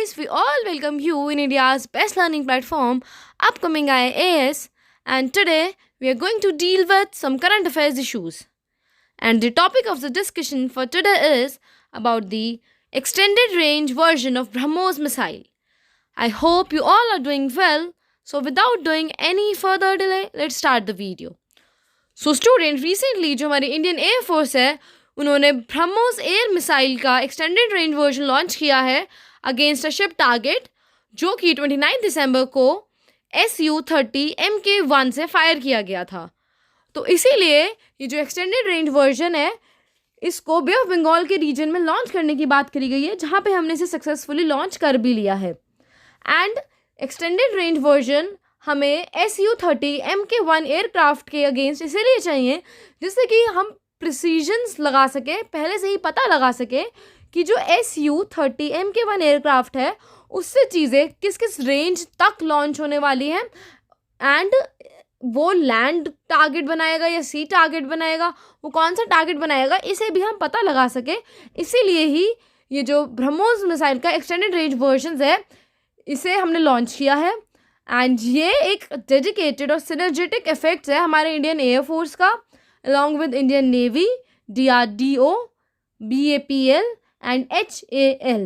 guys, we all welcome you in India's best learning platform, Upcoming IAS, and today we are going to deal with some current affairs issues. And the topic of the discussion for today is about the extended range version of BrahMos missile. I hope you all are doing well. So without doing any further delay, let's start the video. So student, recently जो हमारी Indian air force है उन्होंने BrahMos air missile का extended range version launch किया है against a ship target, जो कि 29 दिसंबर को SU-30 MK1 से फायर किया गया था. तो इसीलिए ये जो एक्सटेंडेड रेंज वर्जन है इसको बे ऑफ बंगाल के रीजन में लॉन्च करने की बात करी गई है, जहाँ पे हमने इसे सक्सेसफुली लॉन्च कर भी लिया है. एंड एक्सटेंडेड रेंज वर्जन हमें SU-30 MK1 एयरक्राफ्ट के अगेंस्ट इसीलिए चाहिए जिससे कि हम प्रिसीजन्स लगा सके, पहले से ही पता लगा सके कि जो SU-30 MK1 एयरक्राफ्ट है उससे चीज़ें किस किस रेंज तक लॉन्च होने वाली हैं एंड वो लैंड टारगेट बनाएगा या सी टारगेट बनाएगा, वो कौन सा टारगेट बनाएगा, इसे भी हम पता लगा सके. इसीलिए ही ये जो ब्रह्मोस मिसाइल का एक्सटेंडेड रेंज वर्जन है इसे हमने लॉन्च किया है. एंड ये एक डेडिकेटेड और सिनर्जेटिक इफेक्ट्स है हमारे इंडियन एयरफोर्स का along with Indian navy, DRDO, BAPL and HAL.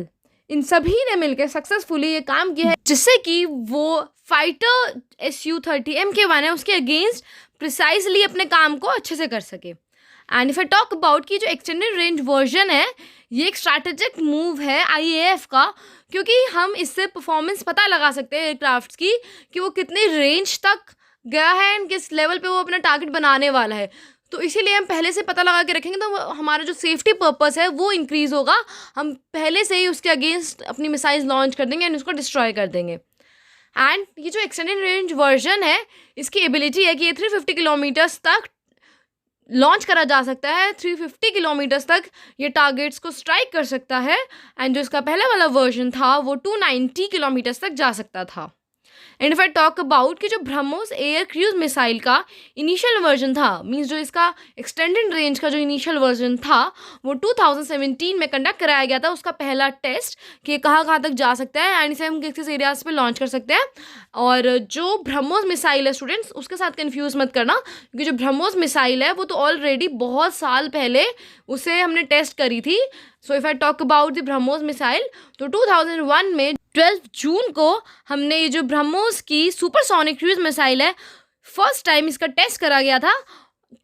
इन सभी ने मिलकर सक्सेसफुली ये काम किया है जिससे कि वो फाइटर SU-30 MK1 है उसके अगेंस्ट प्रिसाइजली अपने काम को अच्छे से कर सके. And if I talk about कि जो एक्सटेंडेड रेंज वर्जन है ये एक स्ट्रैटेजिक मूव है IAF का, क्योंकि हम इससे परफॉर्मेंस पता लगा सकते हैं एयरक्राफ्ट की कि वो कितनी रेंज तक गया है एंड किस लेवल पे वो अपना टारगेट बनाने वाला है. तो इसीलिए हम पहले से पता लगा के रखेंगे तो हमारा जो सेफ्टी पर्पस है वो इंक्रीज़ होगा. हम पहले से ही उसके अगेंस्ट अपनी मिसाइल्स लॉन्च कर देंगे एंड उसको डिस्ट्रॉय कर देंगे. एंड ये जो एक्सटेंडेड रेंज वर्जन है इसकी एबिलिटी है कि ये 350 किलोमीटर्स तक लॉन्च करा जा सकता है. 350 किलोमीटर्स तक ये टारगेट्स को स्ट्राइक कर सकता है. एंड जो इसका पहला वाला वर्जन था वो 290 किलोमीटर्स तक जा सकता था. And if I talk about कि जो ब्रह्मोस एयर क्रूज मिसाइल का इनिशियल वर्जन था, मीन्स जो इसका एक्सटेंडेड रेंज का जो इनिशियल वर्जन था वो 2017 में कंडक्ट कराया गया था उसका पहला टेस्ट कि कहाँ कहाँ तक जा सकता है एंड इसे हम किस किस एरियाज पे लॉन्च कर सकते हैं. और जो ब्रह्मोस मिसाइल है स्टूडेंट्स उसके साथ कंफ्यूज मत करना, क्योंकि जो ब्रह्मोस मिसाइल है वो तो ऑलरेडी बहुत साल पहले उसे हमने टेस्ट करी थी. So if I talk about the BrahMos missile तो 2001 में 12 जून को हमने ये जो ब्रह्मोस की सुपरसोनिक क्रूज मिसाइल है फर्स्ट टाइम इसका टेस्ट करा गया था.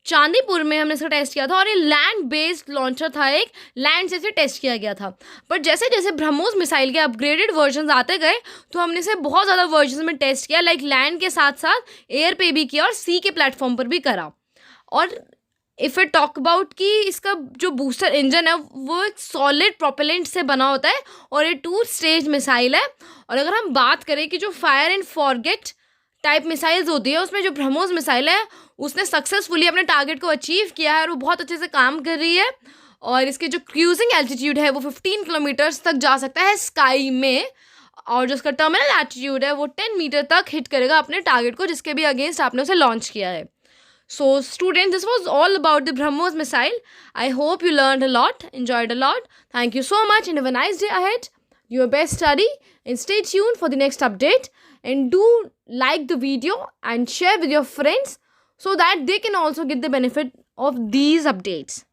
चांदीपुर में हमने इसका टेस्ट किया था और ये लैंड बेस्ड लॉन्चर था, एक लैंड से इसे टेस्ट किया गया था. बट जैसे जैसे ब्रह्मोस मिसाइल के अपग्रेडेड वर्जन आते गए तो हमने इसे बहुत ज़्यादा वर्जन में टेस्ट किया, लाइक लैंड के साथ साथ एयर पे भी किया और सी के प्लेटफॉर्म पर भी करा. और इफ़ आई टॉक अबाउट कि इसका जो बूस्टर इंजन है वो एक सॉलिड प्रोपेलेंट से बना होता है और ये 2 स्टेज मिसाइल है. और अगर हम बात करें कि जो fire and forget type missiles होती है उसमें जो ब्रह्मोस मिसाइल है उसने सक्सेसफुली अपने टारगेट को अचीव किया है और वो बहुत अच्छे से काम कर रही है. और इसके जो क्रूजिंग एल्टीट्यूड है वो 15 किलोमीटर्स तक जा सकता है स्काई में, और जो उसका टर्मिनल एल्टीट्यूड है वो 10 मीटर तक हिट करेगा अपने टारगेट को जिसके भी अगेंस्ट आपने उसे लॉन्च किया है. So students, this was all about the BrahMos missile. I hope you learned a lot, enjoyed a lot. Thank you so much and have a nice day ahead. Do your best study and stay tuned for the next update. And do like the video and share with your friends so that they can also get the benefit of these updates.